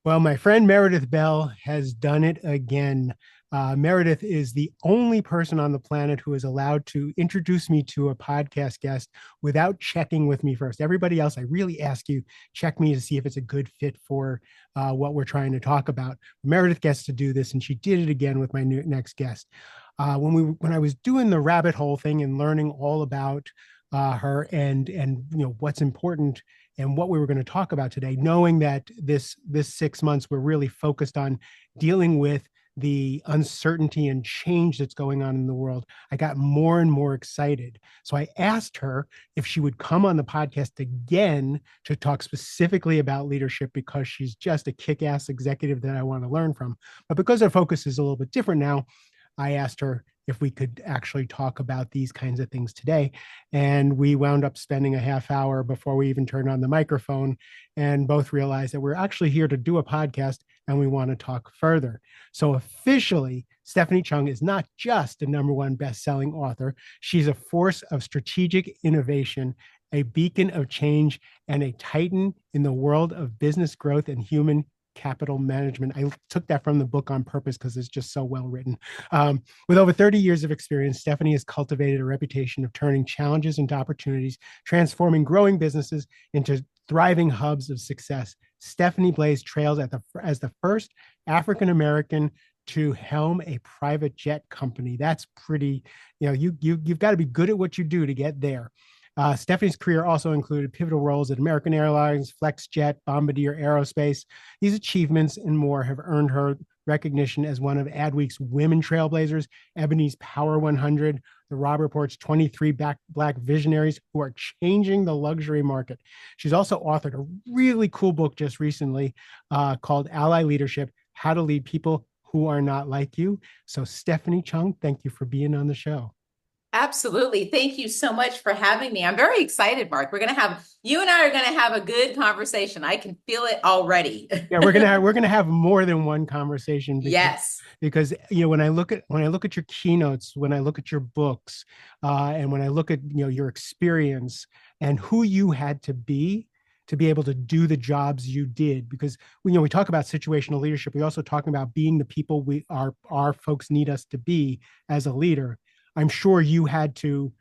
Well, my friend Meredith Bell has done it again. Meredith is the only person on the planet who is allowed to introduce me to a podcast guest without checking with me first. Everybody else, I really ask you, check me to see if it's a good fit for what we're trying to talk about. Meredith gets to do this, and she did it again with my next guest. When I was doing the rabbit hole thing and learning all about her and what's important and what we were going to talk about today, knowing that this 6 months we're really focused on dealing with the uncertainty and change that's going on in the world, I got more and more excited. So I asked her if she would come on the podcast again to talk specifically about leadership because she's just a kick-ass executive that I want to learn from. But because our focus is a little bit different now, I asked her if we could actually talk about these kinds of things today. And we wound up spending a half hour before we even turned on the microphone and both realized that we're actually here to do a podcast and we want to talk further. So officially, Stephanie Chung is not just a #1 best-selling author. She's a force of strategic innovation, a beacon of change, and a titan in the world of business growth and human capital management. I took that from the book on purpose because it's just so well written. With over 30 years of experience, Stephanie has cultivated a reputation of turning challenges into opportunities, transforming growing businesses into thriving hubs of success. Stephanie blazed trails as the first African American to helm a private jet company. That's pretty, you've got to be good at what you do to get there. Stephanie's career also included pivotal roles at American Airlines, FlexJet, Bombardier Aerospace. These achievements and more have earned her recognition as one of Adweek's Women Trailblazers, Ebony's Power 100, the Robb Report's 23 Black visionaries who are changing the luxury market. She's also authored a really cool book just recently called Ally Leadership, How to Lead People Who Are Not Like You. So Stephanie Chung, thank you for being on the show. Absolutely. Thank you so much for having me. I'm very excited, Mark. You and I are going to have a good conversation. I can feel it already. Yeah, we're gonna have more than one conversation Yes. because when I look at your keynotes, when I look at your books, and when I look at your experience and who you had to be able to do the jobs you did, because we talk about situational leadership, we also talk about being the people our folks need us to be as a leader. I'm sure you had to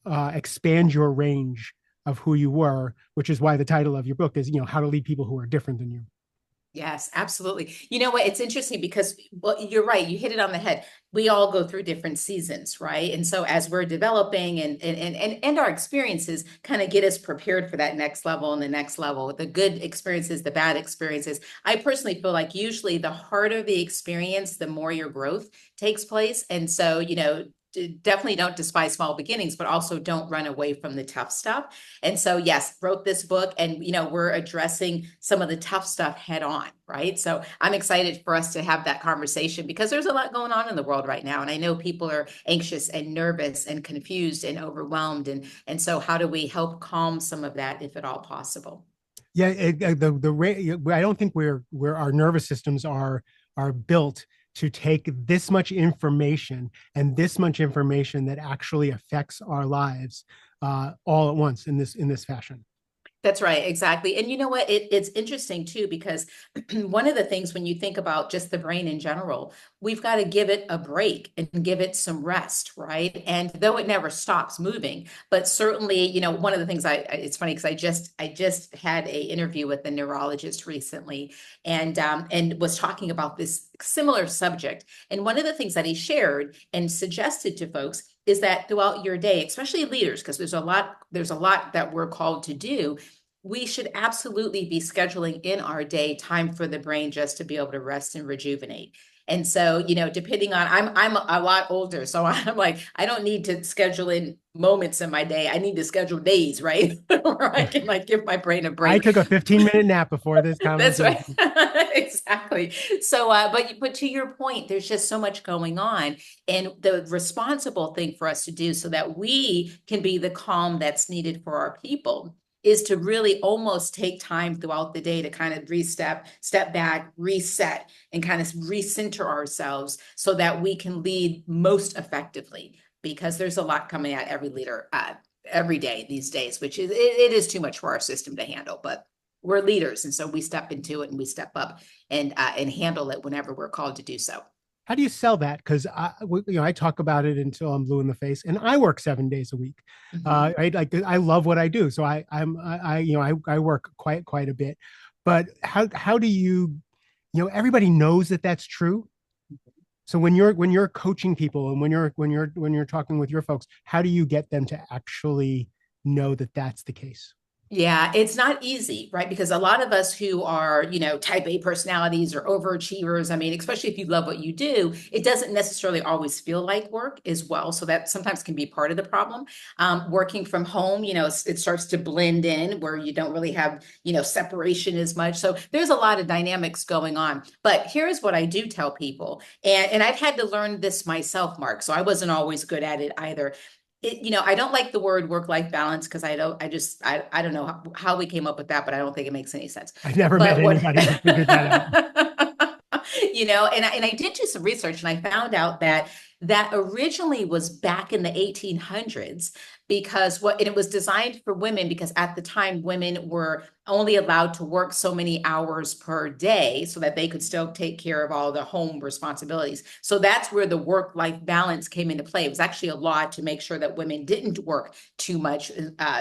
expand your range of who you were, which is why the title of your book is, how to lead people who are different than you. Yes, absolutely. You know what? It's interesting because, well, you're right. You hit it on the head. We all go through different seasons, right? And so as we're developing and our experiences kind of get us prepared for that next level and the next level, the good experiences, the bad experiences. I personally feel like usually the harder the experience, the more your growth takes place. And so, definitely don't despise small beginnings, but also don't run away from the tough stuff. And so, yes, wrote this book and, we're addressing some of the tough stuff head on, right? So I'm excited for us to have that conversation because there's a lot going on in the world right now. And I know people are anxious and nervous and confused and overwhelmed. And so how do we help calm some of that if at all possible? Yeah, I don't think where our nervous systems are built to take this much information and this much information that actually affects our lives all at once in this fashion. That's right, exactly. And you know what? It's interesting too, because one of the things when you think about just the brain in general, we've got to give it a break and give it some rest, right? And though it never stops moving, but certainly, one of the things it's funny because I just had a interview with a neurologist recently and was talking about this similar subject. And one of the things that he shared and suggested to folks is that throughout your day, especially leaders, because there's a lot that we're called to do, we should absolutely be scheduling in our day time for the brain just to be able to rest and rejuvenate. And so, depending on I'm a lot older, so I'm like, I don't need to schedule in moments in my day. I need to schedule days, right? Where I can like give my brain a I break. took a 15-minute nap before this That's right. conversation. Exactly. So, but to your point, there's just so much going on, and the responsible thing for us to do so that we can be the calm that's needed for our people is to really almost take time throughout the day to kind of step back, reset, and kind of recenter ourselves so that we can lead most effectively. Because there's a lot coming at every leader every day these days, which is it is too much for our system to handle. But we're leaders. And so we step into it and we step up and handle it whenever we're called to do so. How do you sell that? Because I talk about it until I'm blue in the face, and I work 7 days a week. Mhm. I love what I do, so I work quite a bit. But how do you, everybody knows that that's true. So when you're coaching people and when you're talking with your folks, how do you get them to actually know that that's the case? Yeah, it's not easy, right? Because a lot of us who are, type A personalities or overachievers, I mean, especially if you love what you do, it doesn't necessarily always feel like work as well. So that sometimes can be part of the problem. Working from home, it starts to blend in where you don't really have, separation as much. So there's a lot of dynamics going on. But here's what I do tell people, and I've had to learn this myself, Mark. So I wasn't always good at it either. I don't like the word work-life balance because I don't know how we came up with that, but I don't think it makes any sense. I've never met But what, anybody who figured that out. and I did do some research and I found out that originally was back in the 1800s because and it was designed for women because at the time women were only allowed to work so many hours per day so that they could still take care of all the home responsibilities. So that's where the work-life balance came into play. It was actually a law to make sure that women didn't work too much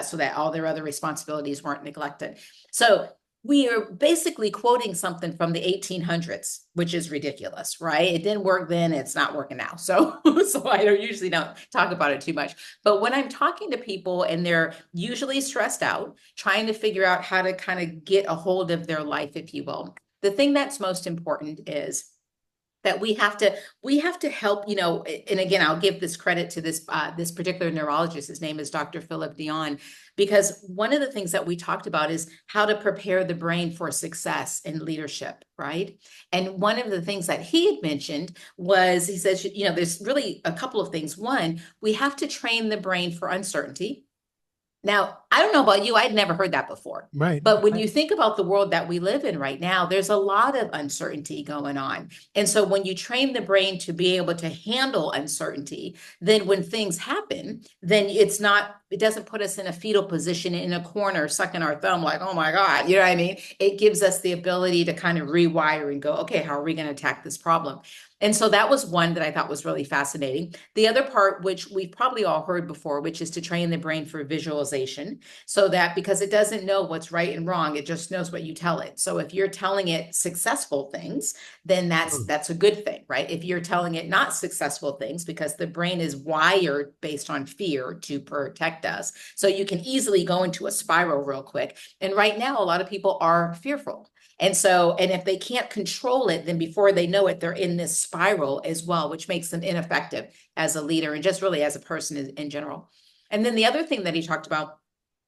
so that all their other responsibilities weren't neglected. So we are basically quoting something from the 1800s, which is ridiculous, right? It didn't work then, it's not working now. So, so I don't talk about it too much. But when I'm talking to people and they're usually stressed out, trying to figure out how to kind of get a hold of their life, if you will, the thing that's most important is that we have to help, and again, I'll give this credit to this particular neurologist. His name is Dr. Philip Dion, because one of the things that we talked about is how to prepare the brain for success in leadership, right? And one of the things that he had mentioned was he says, there's really a couple of things. One, we have to train the brain for uncertainty. Now, I don't know about you, I'd never heard that before. Right. But when you think about the world that we live in right now, there's a lot of uncertainty going on. And so when you train the brain to be able to handle uncertainty, then when things happen, then it doesn't put us in a fetal position in a corner, sucking our thumb like, oh my God, you know what I mean? It gives us the ability to kind of rewire and go, okay, how are we going to attack this problem? And so that was one that I thought was really fascinating. The other part, which we've probably all heard before, which is to train the brain for visualization, so that because it doesn't know what's right and wrong, it just knows what you tell it. So if you're telling it successful things, then that's a good thing, right? If you're telling it not successful things, because the brain is wired based on fear to protect us, so you can easily go into a spiral real quick. And right now, a lot of people are fearful. And if they can't control it, then before they know it, they're in this spiral as well, which makes them ineffective as a leader and just really as a person in general. And then the other thing that he talked about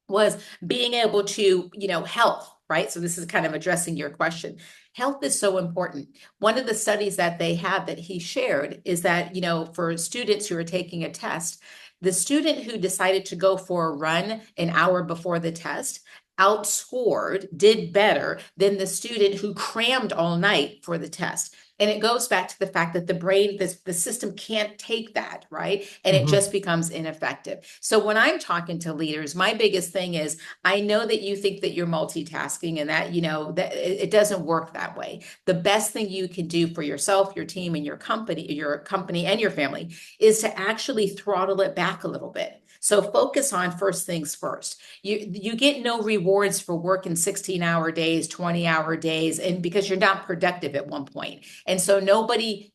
was being able to, health, right? So this is kind of addressing your question. Health is so important. One of the studies that they have that he shared is that, for students who are taking a test, the student who decided to go for a run an hour before the test outscored, did better than the student who crammed all night for the test. And it goes back to the fact that the brain, the system can't take that, right? And it Mhm. just becomes ineffective. So when I'm talking to leaders, my biggest thing is I know that you think that you're multitasking and that, that it doesn't work that way. The best thing you can do for yourself, your team, and your company and your family is to actually throttle it back a little bit. So focus on first things first. You get no rewards for working 16-hour days, 20-hour days, and because you're not productive at one point. And so nobody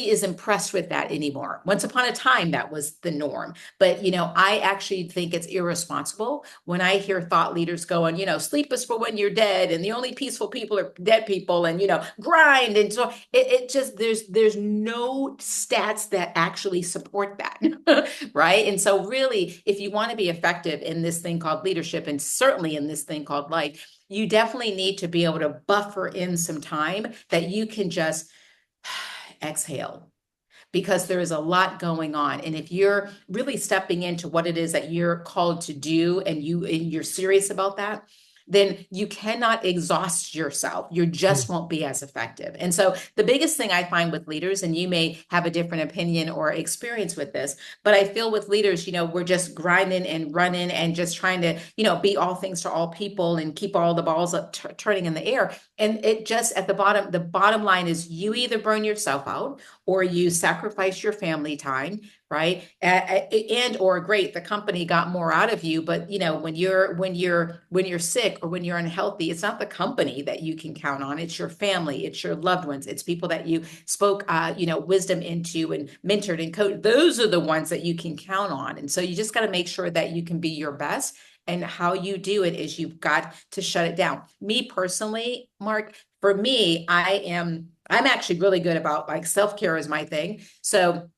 is impressed with that anymore. Once upon a time, that was the norm. But I actually think it's irresponsible when I hear thought leaders going, sleep is for when you're dead, and the only peaceful people are dead people, and grind. And so it just there's no stats that actually support that. Right. And so really, if you want to be effective in this thing called leadership, and certainly in this thing called life, you definitely need to be able to buffer in some time that you can just exhale, because there is a lot going on. And if you're really stepping into what it is that you're called to do and you're serious about that, then you cannot exhaust yourself. You just won't be as effective. And so the biggest thing I find with leaders, and you may have a different opinion or experience with this, but I feel with leaders, we're just grinding and running and just trying to, be all things to all people and keep all the balls up turning in the air. And it just at the bottom line is you either burn yourself out or you sacrifice your family time, right? And or great, the company got more out of you, but when you're sick or when you're unhealthy, it's not the company that you can count on. It's your family, it's your loved ones, it's people that you spoke wisdom into and mentored and coached. Those are the ones that you can count on. And so you just got to make sure that you can be your best. And how you do it is you've got to shut it down. Me personally, Mark, for me, I'm actually really good about like self-care is my thing. So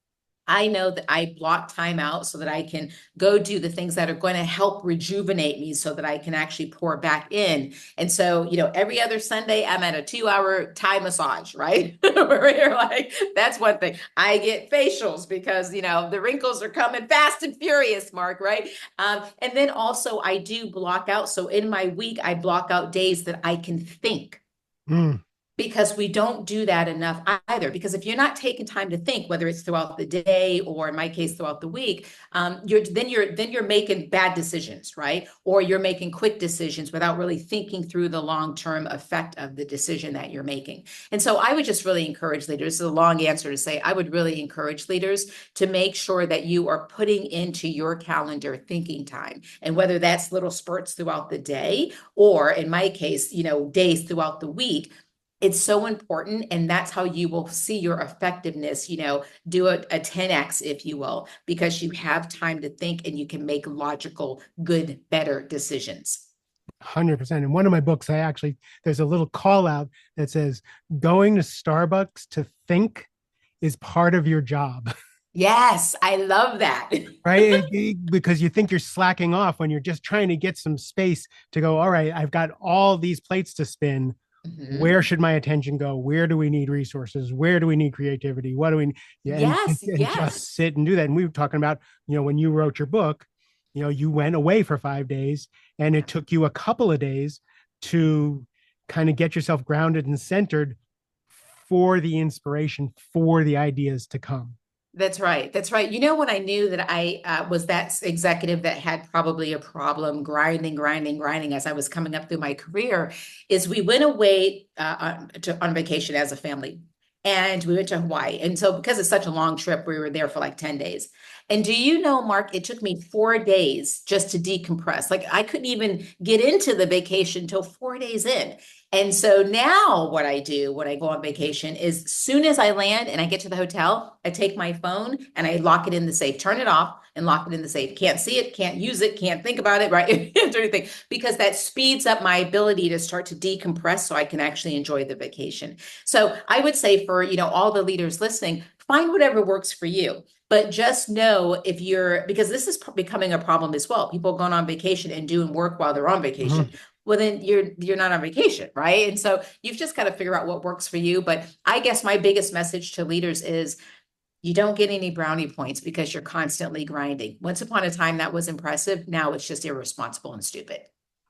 I know that I block time out so that I can go do the things that are going to help rejuvenate me so that I can actually pour back in. And so, every other Sunday, I'm at a 2-hour Thai massage, right? Where you're like, that's one thing. I get facials because, the wrinkles are coming fast and furious, Mark, right? And then also I do block out. So in my week, I block out days that I can think, Mm. because we don't do that enough either. Because if you're not taking time to think, whether it's throughout the day or in my case throughout the week, you're making bad decisions, right? Or you're making quick decisions without really thinking through the long-term effect of the decision that you're making. And so I would just really encourage leaders. This is a long answer to say I would really encourage leaders to make sure that you are putting into your calendar thinking time, and whether that's little spurts throughout the day or in my case, days throughout the week. It's so important. And that's how you will see your effectiveness, do a 10x, if you will, because you have time to think and you can make logical, good, better decisions. 100%. In one of my books, there's a little call out that says going to Starbucks to think is part of your job. Yes, I love that. Right? Because you think you're slacking off when you're just trying to get some space to go, all right, I've got all these plates to spin. Mhm. Where should my attention go? Where do we need resources? Where do we need creativity? What do we, yeah, Yes, and yes. just sit and do that. And we were talking about, when you wrote your book, you went away for 5 days and it took you a couple of days to kind of get yourself grounded and centered for the inspiration, for the ideas to come. That's right. That's right. When I knew that I was that executive that had probably a problem grinding as I was coming up through my career, is we went away on vacation as a family. And we went to Hawaii. And so, because it's such a long trip, we were there for like 10 days. And do you know, Mark, it took me 4 days just to decompress. Like, I couldn't even get into the vacation until 4 days in. And so now what I do when I go on vacation is as soon as I land and I get to the hotel, I take my phone and I lock it in the safe, turn it off and lock it in the safe. Can't see it, can't use it, can't think about it, right? Can't do anything, because that speeds up my ability to start to decompress so I can actually enjoy the vacation. So I would say for, all the leaders listening, find whatever works for you. But just know because this is becoming a problem as well. People going on vacation and doing work while they're on vacation. Mhm. Well, then you're not on vacation, right? And so you've just got to figure out what works for you. But I guess my biggest message to leaders is you don't get any brownie points because you're constantly grinding. Once upon a time, that was impressive. Now it's just irresponsible and stupid.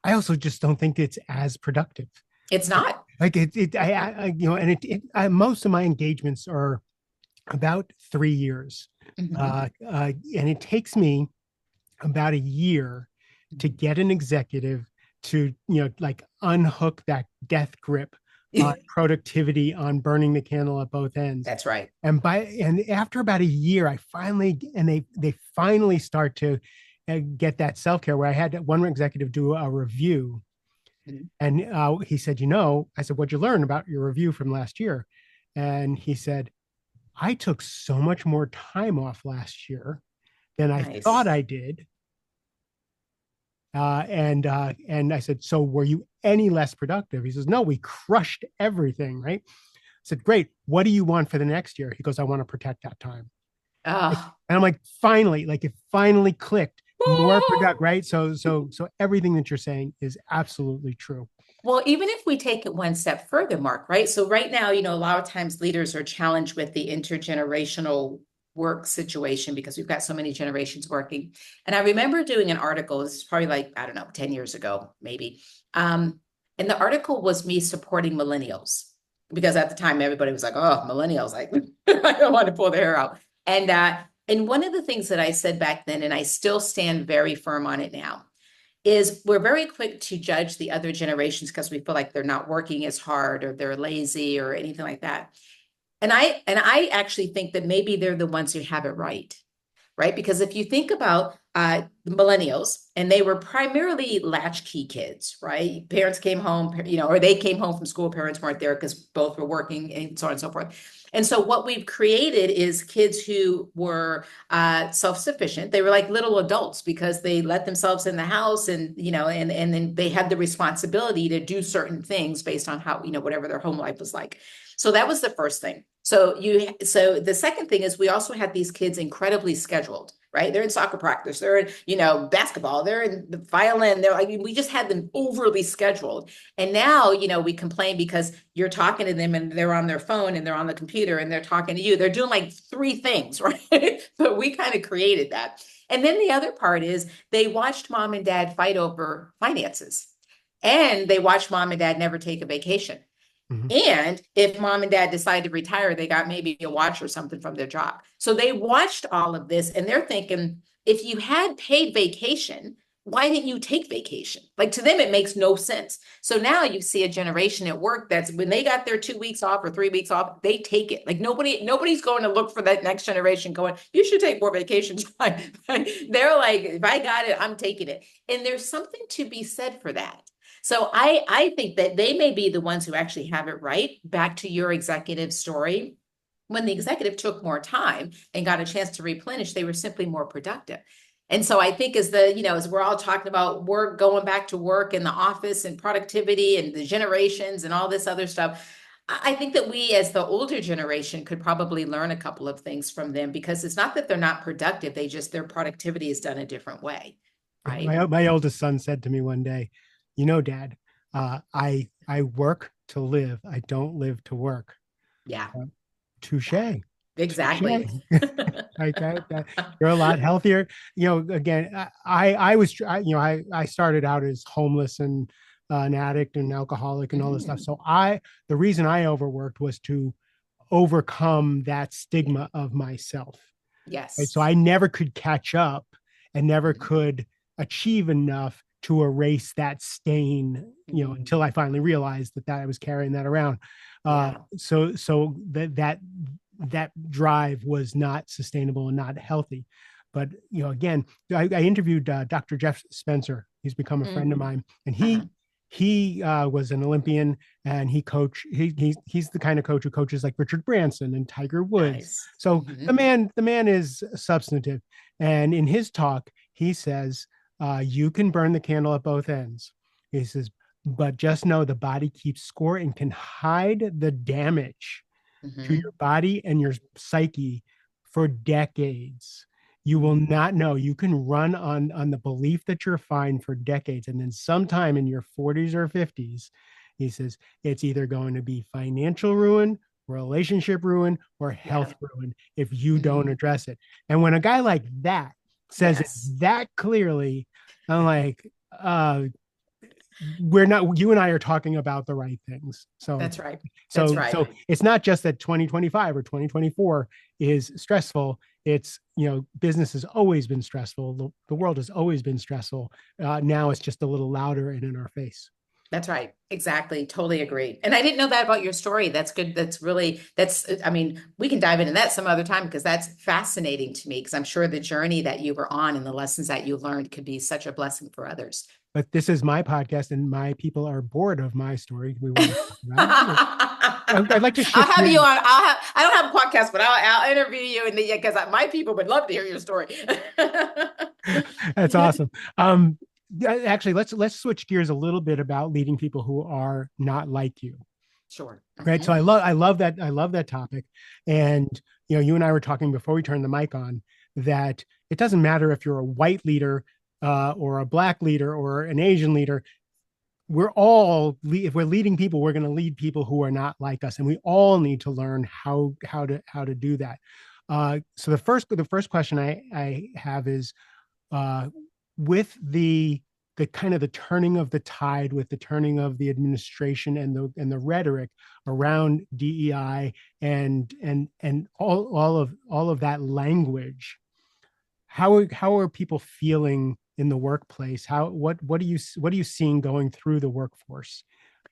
I also just don't think it's as productive. It's not. Like and most of my engagements are about 3 years. Mhm. And it takes me about a year to Mhm. get an executive to, like unhook that death grip on productivity, on burning the candle at both ends. That's right. And after about a year, they finally start to get that self-care, where I had one executive do a review. Mhm. And he said, I said, what'd you learn about your review from last year? And he said, I took so much more time off last year than I thought Nice. I did. And I said, so were you any less productive? He says, no, we crushed everything, right? I said, great. What do you want for the next year? He goes, I want to protect that time. And Oh. I'm like, finally, like it finally clicked. More product, right? So everything that you're saying is absolutely true. Well, even if we take it one step further, Mark, right? So right now, a lot of times leaders are challenged with the intergenerational work situation because we've got so many generations working. And I remember doing an article, this is probably like, I don't know, 10 years ago, maybe. And the article was me supporting millennials because at the time everybody was like, oh, millennials, like I don't want to pull their hair out. And one of the things that I said back then, and I still stand very firm on it now, is we're very quick to judge the other generations because we feel like they're not working as hard or they're lazy or anything like that. And I actually think that maybe they're the ones who have it right? Because if you think about the millennials, and they were primarily latchkey kids, right? Parents came home, or they came home from school, parents weren't there because both were working and so on and so forth. And so what we've created is kids who were self-sufficient. They were like little adults because they let themselves in the house and then they had the responsibility to do certain things based on how, whatever their home life was like. So that was the first thing. So the second thing is we also had these kids incredibly scheduled, right? They're in soccer practice, they're in, basketball, they're in the violin. We just had them overly scheduled. And now, we complain because you're talking to them and they're on their phone and they're on the computer and they're talking to you. They're doing like three things, right? But we kind of created that. And then the other part is they watched mom and dad fight over finances, and they watched mom and dad never take a vacation. Mhm. And if mom and dad decide to retire, they got maybe a watch or something from their job. So they watched all of this and they're thinking, if you had paid vacation, why didn't you take vacation? Like, to them, it makes no sense. So now you see a generation at work that's when they got their 2 weeks off or 3 weeks off, they take it. Like nobody's going to look for that next generation going, you should take more vacation time. They're like, if I got it, I'm taking it. And there's something to be said for that. So I think that they may be the ones who actually have it right. Back to your executive story, when the executive took more time and got a chance to replenish, they were simply more productive. And so I think as we're all talking about work, going back to work in the office and productivity and the generations and all this other stuff, I think that we as the older generation could probably learn a couple of things from them, because it's not that they're not productive. Their productivity is done a different way, Yeah, right? my oldest son said to me one day, Dad, I work to live. I don't live to work. Yeah, Uh, touche. yeah, Touche. exactly. Like you're a lot healthier. Again, I started out as homeless and an addict and alcoholic and all this stuff. Mm, So the reason I overworked was to overcome that stigma of myself. Right. So yes. I never could catch up and never Mhm. could achieve enough to erase that stain, until I Mhm. finally realized that I was carrying that around. Yeah. So that drive was not sustainable and not healthy. But again, I interviewed Dr. Jeff Spencer. He's become a friend of Mhm. mine, and Uh-huh. he was an Olympian, and he's the kind of coach who coaches like Richard Branson and Tiger Woods. Nice. So the Mhm. man is substantive, and in his talk he says, you can burn the candle at both ends. He says, but just know the body keeps score and can hide the damage to your Mhm. body and your psyche for decades. You will Mhm. not know. You can run on the belief that you're fine for decades, and then sometime in your 40s or 50s, he says it's either going to be financial ruin, relationship ruin, or Yeah. health ruin if you don't Mhm. address it. And when a guy like that says it Yes. that clearly, I'm like, we're not, you and I are talking about the right things. So That's right. That's so right. so it's not just that 2025 or 2024 is stressful. It's, business has always been stressful. The world has always been stressful. Now it's just a little louder and in our face. That's right. Exactly. Totally agree. And I didn't know that about your story. That's good. I mean, we can dive into that some other time because that's fascinating to me, because I'm sure the journey that you were on and the lessons that you learned could be such a blessing for others. But this is my podcast, and my people are bored of my story. We want to talk about it. I'd like to I'll shift have you gears. on. I don't have a podcast, but I'll interview you because my people would love to hear your story. That's awesome. Actually, let's switch gears a little bit about leading people who are not like you. Sure. Right. So Mhm. I love that topic. And you and I were talking before we turned the mic on that it doesn't matter if you're a white leader, or a black leader or an Asian leader. If we're leading people, we're going to lead people who are not like us, and we all need to learn how to do that. So the first question I have is, uh, with the kind of the turning of the tide, with the turning of the administration and the rhetoric around DEI and all of that language. How are people feeling in the workplace? What are you seeing going through the workforce,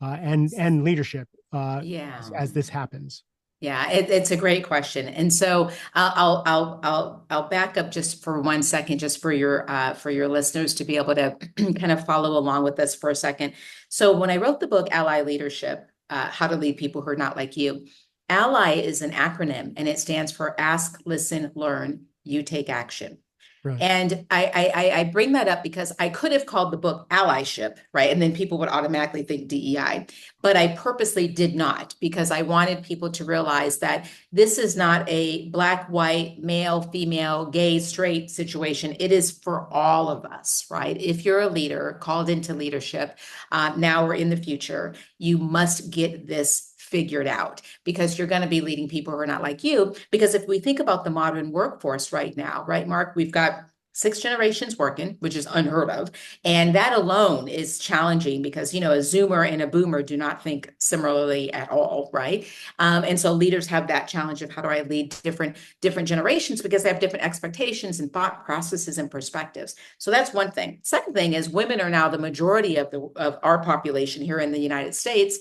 and leadership, Yeah. as this happens? Yeah, it's a great question. And so I'll back up just for 1 second, just for your listeners to be able to kind of follow along with us for a second. So when I wrote the book Ally Leadership, How to Lead People Who Are Not Like You, Ally is an acronym and it stands for Ask, Listen, Learn, You Take Action. Right. And I bring that up because I could have called the book Allyship, right? And then people would automatically think DEI. But I purposely did not because I wanted people to realize that this is not a black, white, male, female, gay, straight situation. It is for all of us, right? If you're a leader called into leadership, now or in the future, you must get this figured out because you're going to be leading people who are not like you. Because if we think about the modern workforce right now, right, Mark, we've got 6 generations working, which is unheard of. And that alone is challenging because, a Zoomer and a Boomer do not think similarly at all, right? And so leaders have that challenge of how do I lead different generations because they have different expectations and thought processes and perspectives. So that's one thing. Second thing is women are now the majority of our population here in the United States.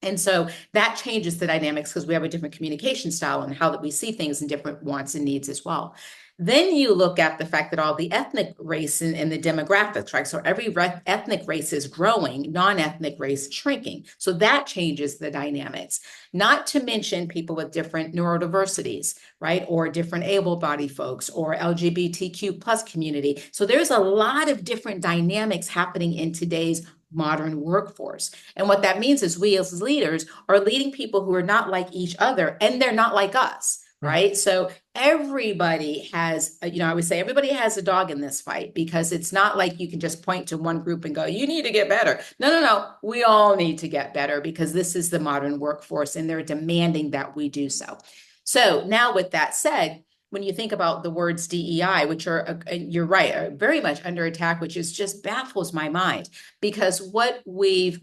And so that changes the dynamics because we have a different communication style and how that we see things and different wants and needs as well. Then you look at the fact that all the ethnic race and the demographics, right? So every ethnic race is growing, non-ethnic race shrinking. So that changes the dynamics. Not to mention people with different neurodiversities, right? Or different able-bodied folks or LGBTQ plus community. So there's a lot of different dynamics happening in today's modern workforce. And what that means is we as leaders are leading people who are not like each other and they're not like us. Right. Right. So everybody has, I would say everybody has a dog in this fight because it's not like you can just point to one group and go, you need to get better. No, no, no. We all need to get better because this is the modern workforce and they're demanding that we do so. So now with that said, when you think about the words DEI, which are, you're right, are very much under attack, which is just baffles my mind because what we've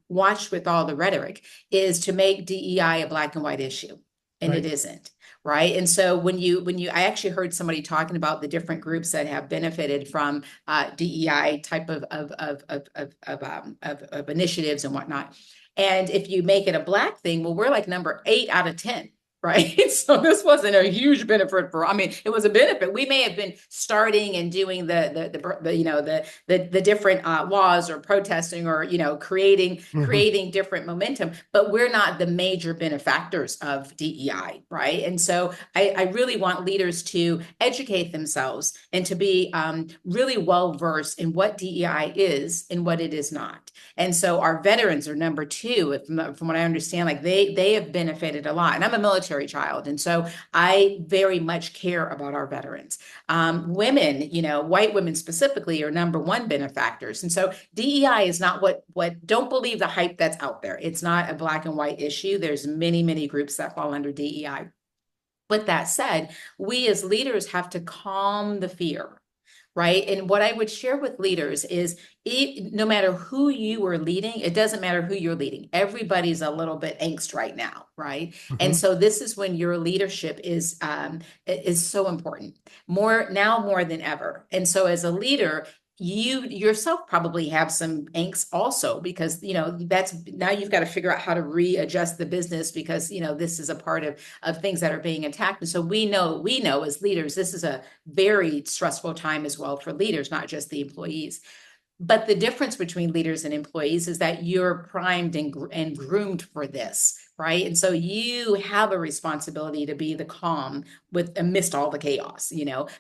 watched with all the rhetoric is to make DEI a black and white issue, and it Right. isn't. Right. And so I actually heard somebody talking about the different groups that have benefited from DEI type of initiatives and whatnot. And if you make it a black thing, well, we're like number 8 out of 10. Right. So this wasn't a huge benefit it was a benefit. We may have been starting and doing the different laws or protesting or, Mhm. creating different momentum, but we're not the major benefactors of DEI. Right. And so I really want leaders to educate themselves and to be really well versed in what DEI is and what it is not. And so our veterans are number 2, from what I understand, like they have benefited a lot. And I'm a military child. And so I very much care about our veterans. Women, white women specifically are number 1 benefactors. And so DEI is not don't believe the hype that's out there. It's not a black and white issue. There's many, many groups that fall under DEI. With that said, we as leaders have to calm the fear, right? And what I would share with leaders is no matter who you are leading, it doesn't matter who you're leading. Everybody's a little bit angst right now, right? And Mhm. so this is when your leadership is so important, more than ever. And so as a leader, you yourself probably have some angst also because that's now you've got to figure out how to readjust the business because this is a part of things that are being attacked. And so we know as leaders this is a very stressful time as well for leaders, not just the employees. But the difference between leaders and employees is that you're primed and groomed for this, right? And so you have a responsibility to be the calm amidst all the chaos,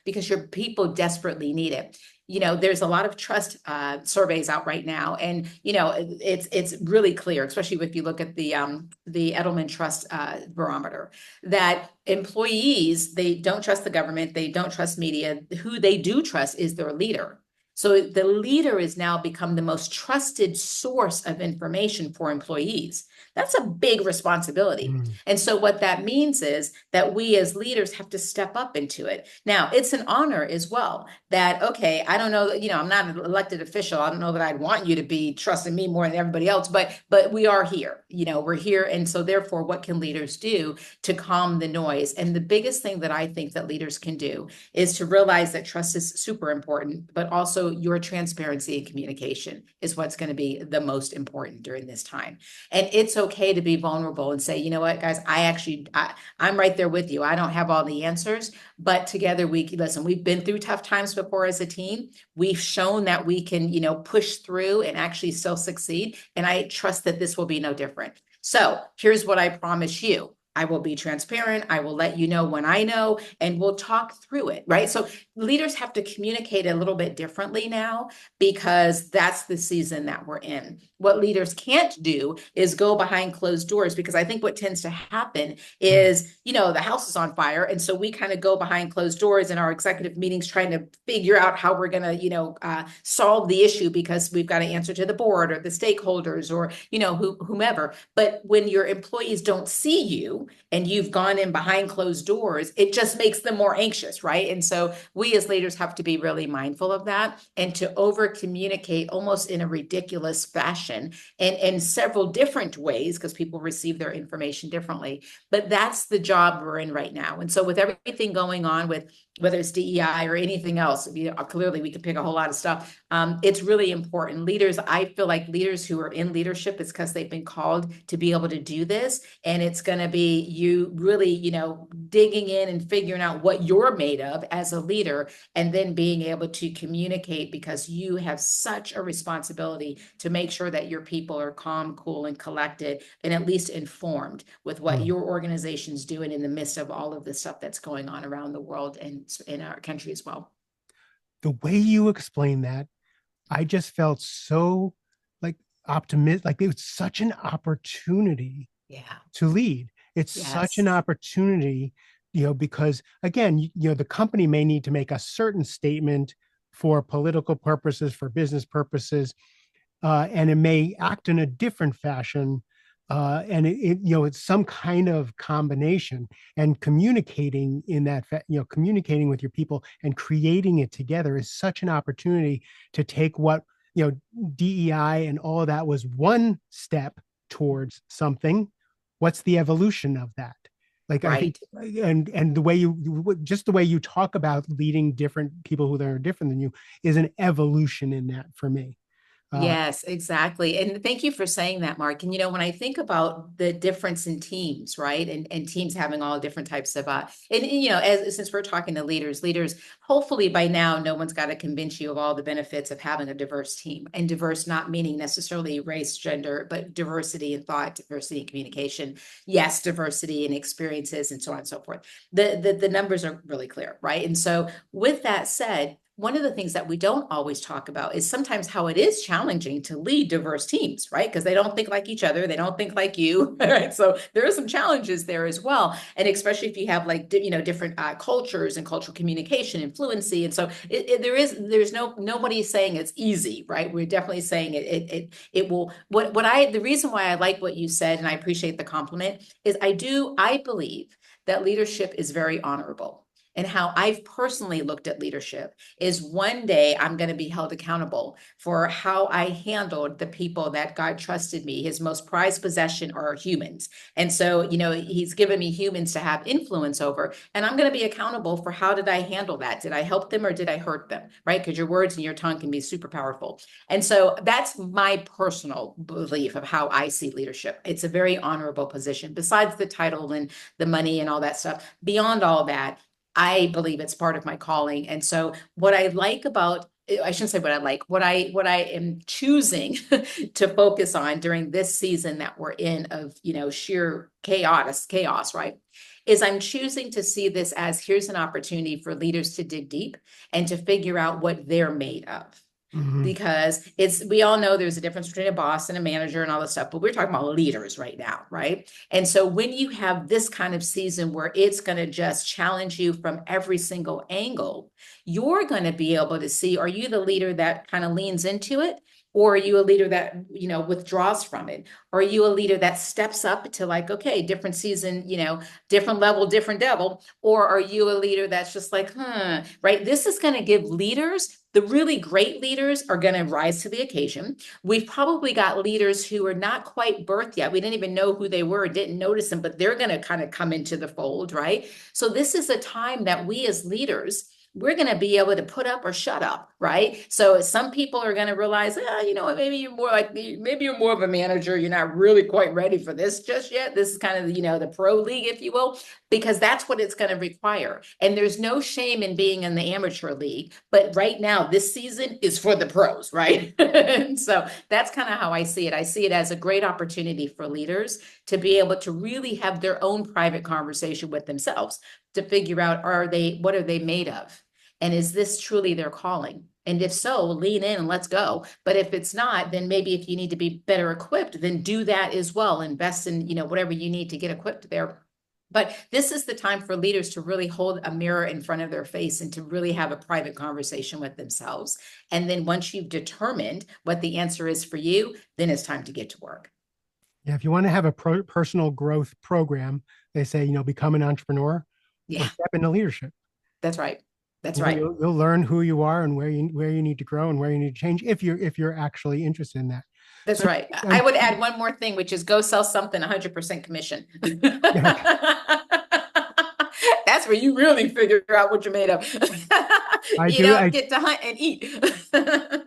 because your people desperately need it. There's a lot of trust surveys out right now, and it's really clear, especially if you look at the Edelman Trust Barometer, that employees, they don't trust the government, they don't trust media. Who they do trust is their leader. So the leader has now become the most trusted source of information for employees. That's a big responsibility. Mm. And so what that means is that we as leaders have to step up into it. Now, it's an honor as well that, okay, I don't know, I'm not an elected official. I don't know that I'd want you to be trusting me more than everybody else, but we are here, we're here. And so therefore, what can leaders do to calm the noise? And the biggest thing that I think that leaders can do is to realize that trust is super important, but also your transparency and communication is what's going to be the most important during this time. And it's okay to be vulnerable and say, you know what, guys, I'm right there with you. I don't have all the answers, but together listen, we've been through tough times before as a team. We've shown that we can, push through and actually still succeed. And I trust that this will be no different. So here's what I promise you. I will be transparent. I will let you know when I know, and we'll talk through it, right? So leaders have to communicate a little bit differently now because that's the season that we're in. What leaders can't do is go behind closed doors, because I think what tends to happen is, the house is on fire. And so we kind of go behind closed doors in our executive meetings trying to figure out how we're going to, solve the issue because we've got to answer to the board or the stakeholders or, whomever. But when your employees don't see you and you've gone in behind closed doors, it just makes them more anxious, right? And so we as leaders have to be really mindful of that and to over communicate almost in a ridiculous fashion and in several different ways, because people receive their information differently. But that's the job we're in right now. And so with everything going on with whether it's DEI or anything else, clearly we could pick a whole lot of stuff. It's really important. Leaders, I feel like leaders who are in leadership, it's because they've been called to be able to do this. And it's going to be you really, digging in and figuring out what you're made of as a leader, and then being able to communicate, because you have such a responsibility to make sure that your people are calm, cool, and collected, and at least informed with what Mm. your organization's doing in the midst of all of the stuff that's going on around the world and in our country as well. The way you explain that, I just felt so like optimistic, like it was such an opportunity Yeah. to lead. It's such an Yes. opportunity, because again, the company may need to make a certain statement for political purposes, for business purposes, and it may act in a different fashion. And it's some kind of combination, and communicating in that, communicating with your people and creating it together is such an opportunity to take what, DEI and all of that was one step towards something. What's the evolution of that? Like, I think, Right. and the way just the way you talk about leading different people who are different than you is an evolution in that for me. Uh, Yes, exactly. And thank you for saying that, Mark. And when I think about the difference in teams, right? And teams having all different types of and as since we're talking to leaders, hopefully by now no one's got to convince you of all the benefits of having a diverse team. And diverse not meaning necessarily race, gender, but diversity in thought, diversity in communication. Yes, diversity in experiences and so on and so forth. The numbers are really clear, right? And so with that said, one of the things that we don't always talk about is sometimes how it is challenging to lead diverse teams, right? Because they don't think like each other. They don't think like you, right? So there are some challenges there as well. And especially if you have different cultures and cultural communication and fluency. And so there's nobody saying it's easy, right? We're definitely saying it will, the reason why I like what you said, and I appreciate the compliment, is I believe that leadership is very honorable. And how I've personally looked at leadership is one day I'm going to be held accountable for how I handled the people that God trusted me. His most prized possession are humans. And so, he's given me humans to have influence over, and I'm going to be accountable for how did I handle that? Did I help them or did I hurt them? Right? Because your words and your tongue can be super powerful. And so that's my personal belief of how I see leadership. It's a very honorable position, besides the title and the money and all that stuff. Beyond all that, I believe it's part of my calling. And so what I like about, I shouldn't say what I like, what I am choosing to focus on during this season that we're in of, sheer chaos, right? Is I'm choosing to see this as here's an opportunity for leaders to dig deep and to figure out what they're made of. Mhm. because we all know there's a difference between a boss and a manager and all this stuff, but we're talking about leaders right now, right? And so when you have this kind of season where it's going to just challenge you from every single angle, you're going to be able to see, are you the leader that kind of leans into it? Or are you a leader that, withdraws from it? Or are you a leader that steps up to like, okay, different season, different level, different devil? Or are you a leader that's just like, right? This is going to give leaders, the really great leaders are going to rise to the occasion. We've probably got leaders who are not quite birthed yet. We didn't even know who they were, didn't notice them, but they're going to kind of come into the fold, right? So this is a time that we as leaders, we're going to be able to put up or shut up, right? So some people are going to realize, maybe you're more like, maybe you're more of a manager. You're not really quite ready for this just yet. This is kind of, the pro league, if you will, because that's what it's going to require. And there's no shame in being in the amateur league, but right now, this season is for the pros, right? And so that's kind of how I see it. I see it as a great opportunity for leaders to be able to really have their own private conversation with themselves to figure out, what are they made of? And is this truly their calling? And if so, lean in and let's go. But if it's not, then maybe if you need to be better equipped, then do that as well. Invest in, whatever you need to get equipped there. But this is the time for leaders to really hold a mirror in front of their face and to really have a private conversation with themselves. And then once you've determined what the answer is for you, then it's time to get to work. Yeah, if you want to have a personal growth program, they say, become an entrepreneur or Yeah, step into leadership. that's right. That's right. You'll learn who you are and where you need to grow and where you need to change if you're actually interested in that. That's So right. I would add one more thing, which is go sell something 100% commission. yeah, That's where you really figure out what you're made of. I You do. don't get to hunt and eat.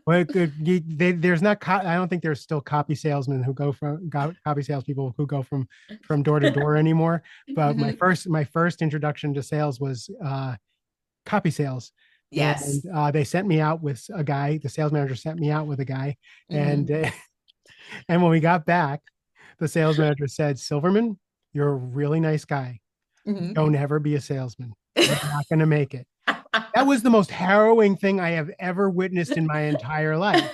Well, there's not. I don't think there's still copy salesmen who copy salespeople who go from door to door anymore. But my Mhm. first introduction to sales was copy sales, and Yes. they sent me out with a guy. The sales manager sent me out with a guy, and Hmm. and when we got back, the sales manager said, "Silverman, you're a really nice guy. Hmm. Don't ever be a salesman. You're not going to make it." That was the most harrowing thing I have ever witnessed in my entire life.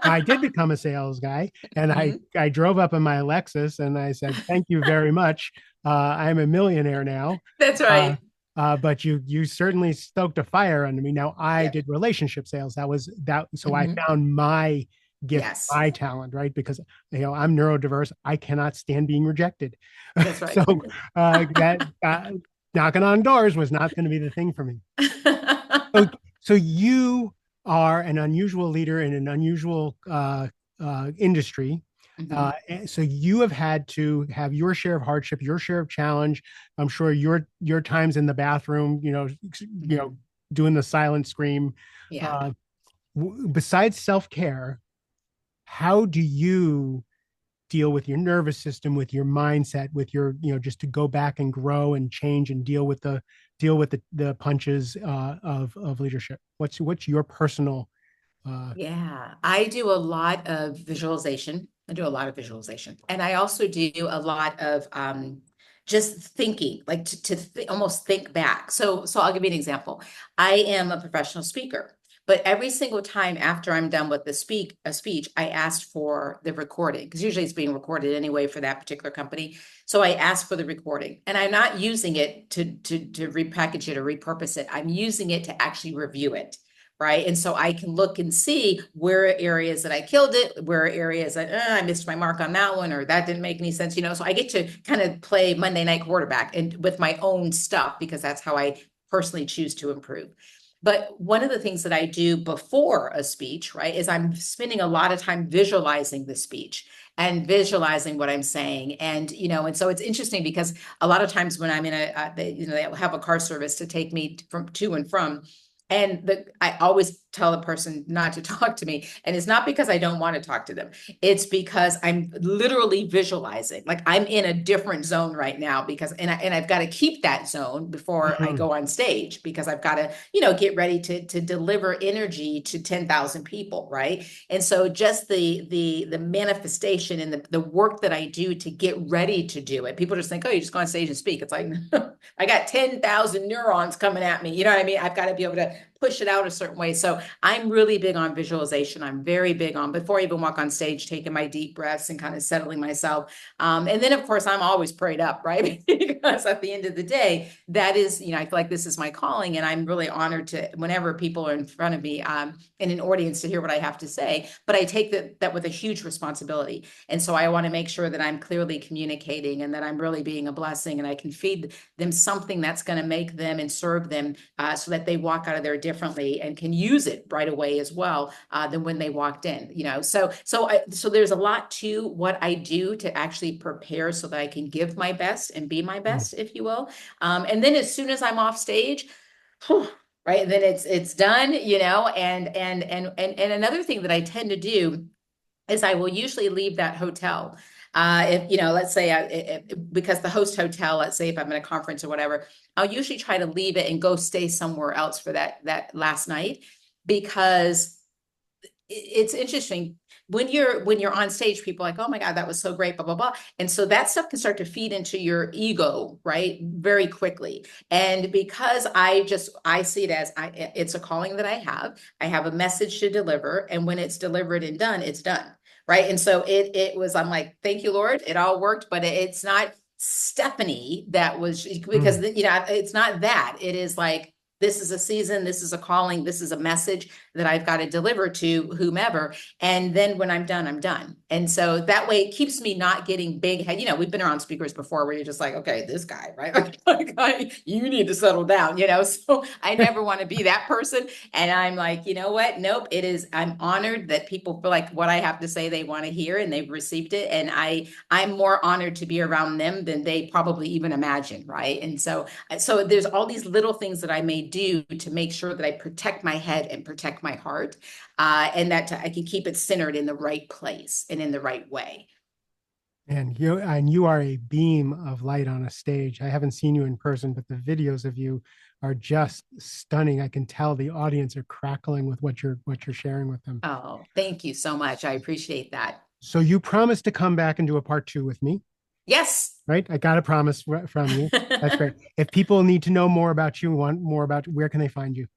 I did become a sales guy, and I Mhm. I drove up in my Lexus and I said, "Thank you very much. I'm a millionaire now." That's Uh, right. but you certainly stoked a fire under me. Now I Yep. did relationship sales. That was that. So I Hmm. found my gift, Yes, my talent, right? Because I'm neurodiverse. I cannot stand being rejected. that's So right. that knocking on doors was not going to be the thing for me. So, so you are an unusual leader in an unusual industry. Hmm. So you have had to have your share of hardship, your share of challenge. I'm sure your times in the bathroom, Hmm. doing the silent scream. Yeah. Uh, Besides self care, how do you deal with your nervous system, with your mindset, with your, just to go back and grow and change and deal with the punches of leadership? What's your personal Yeah, I do a lot of visualization. I do a lot of visualization. And I also do a lot of just thinking, like almost think back. So I'll give you an example. I am a professional speaker, but every single time after I'm done with a speech, I asked for the recording because usually it's being recorded anyway for that particular company. So I asked for the recording, and I'm not using it to repackage it or repurpose it. I'm using it to actually review it, right? And so I can look and see where are areas that I killed it, where are areas that I missed my mark on that one, or that didn't make any sense, So I get to kind of play Monday night quarterback and with my own stuff because that's how I personally choose to improve. But one of the things that I do before a speech, right, is I'm spending a lot of time visualizing the speech and visualizing what I'm saying. And so it's interesting because a lot of times when I'm in they have a car service to take me from to and from, and I always tell the person not to talk to me. And it's not because I don't want to talk to them. It's because I'm literally visualizing. Like I'm in a different zone right now and I've got to keep that zone before I Mhm. go on stage because I've got to, get ready to deliver energy to 10,000 people, right? And so just the manifestation and the work that I do to get ready to do it. People just think, oh, you just go on stage and speak. It's like I got 10,000 neurons coming at me. You know what I mean? I've got to be able to push it out a certain way. So I'm really big on visualization. I'm very big on, before I even walk on stage, taking my deep breaths and kind of settling myself. And then, of course, I'm always prayed up, right? Because at the end of the day, that is, I feel like this is my calling, and I'm really honored to, whenever people are in front of me, in an audience, to hear what I have to say. But I take that with a huge responsibility. And so I want to make sure that I'm clearly communicating and that I'm really being a blessing, and I can feed them something that's going to make them and serve them, so that they walk out of there differently and can use it right away as well, than when they walked in. So there's a lot to what I do to actually prepare so that I can give my best and be my best, if you will. And then as soon as I'm off stage, whew, right, then it's done. And another thing that I tend to do is I will usually leave that hotel. If let's say because the host hotel, let's say if I'm in a conference or whatever, I'll usually try to leave it and go stay somewhere else for that last night, because it's interesting when you're on stage, people are like, oh my God, that was so great, blah, blah, blah. And so that stuff can start to feed into your ego, right? Very quickly. And because I see it as it's a calling that I have. I have a message to deliver. And when it's delivered and done, it's done. Right. And so it was, I'm like, thank you, Lord. It all worked, but it's not Stephanie that was, because, it's not that. It is like, this is a season, this is a calling, this is a message that I've got to deliver to whomever. And then when I'm done, I'm done. And so that way it keeps me not getting big head. We've been around speakers before where you're just like, okay, this guy, right? Like, you need to settle down, So I never want to be that person. And I'm like, you know what? Nope. I'm honored that people feel like what I have to say they want to hear, and they've received it. And I'm more honored to be around them than they probably even imagine, right? And so there's all these little things that I may do to make sure that I protect my head and protect my heart, and that I can keep it centered in the right place and in the right way. And you are a beam of light on a stage. I haven't seen you in person, but the videos of you are just stunning. I can tell the audience are crackling with what you're sharing with them. Oh, thank you so much. I appreciate that. So you promised to come back and do a part 2 with me. Yes. Right? I got a promise from you. That's great. If people need to know more about you, want more about, where can they find you?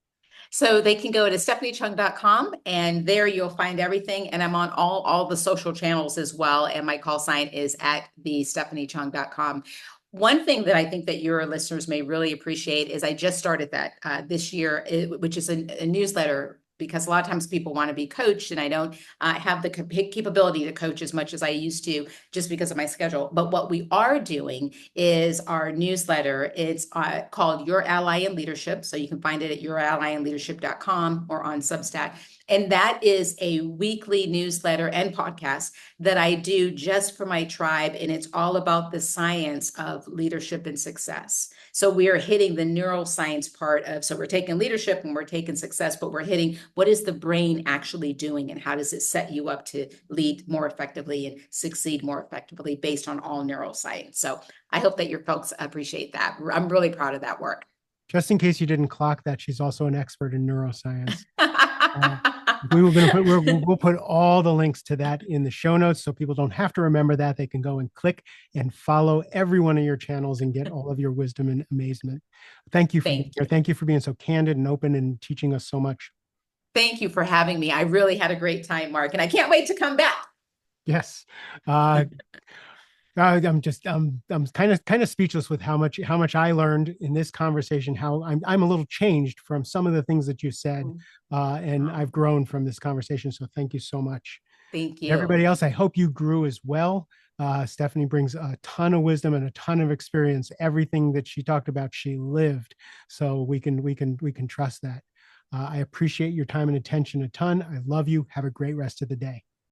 So they can go to stephaniechung.com, and there you'll find everything. And I'm on all the social channels as well. And my call sign is at the stephaniechung.com. One thing that I think that your listeners may really appreciate is I just started that this year, which is a newsletter, because a lot of times people want to be coached, and I don't have the capability to coach as much as I used to, just because of my schedule. But what we are doing is our newsletter. It's called Your Ally in Leadership. So you can find it at yourallyinleadership.com or on Substack. And that is a weekly newsletter and podcast that I do just for my tribe. And it's all about the science of leadership and success. So we are hitting the neuroscience part of, so we're taking leadership and we're taking success, but we're hitting what is the brain actually doing, and how does it set you up to lead more effectively and succeed more effectively based on all neuroscience. So I hope that your folks appreciate that. I'm really proud of that work. Just in case you didn't clock that, she's also an expert in neuroscience. We'll put all the links to that in the show notes, so people don't have to remember that. They can go and click and follow every one of your channels and get all of your wisdom and amazement. Thank you for being here. Thank you for being so candid and open and teaching us so much. Thank you for having me. I really had a great time, Mark, and I can't wait to come back. Yes. I'm kind of speechless with how much I learned in this conversation. How I'm a little changed from some of the things that you said, and I've grown from this conversation. So thank you so much. Thank you. Everybody else, I hope you grew as well. Stephanie brings a ton of wisdom and a ton of experience. Everything that she talked about, she lived. So we can trust that. I appreciate your time and attention a ton. I love you. Have a great rest of the day.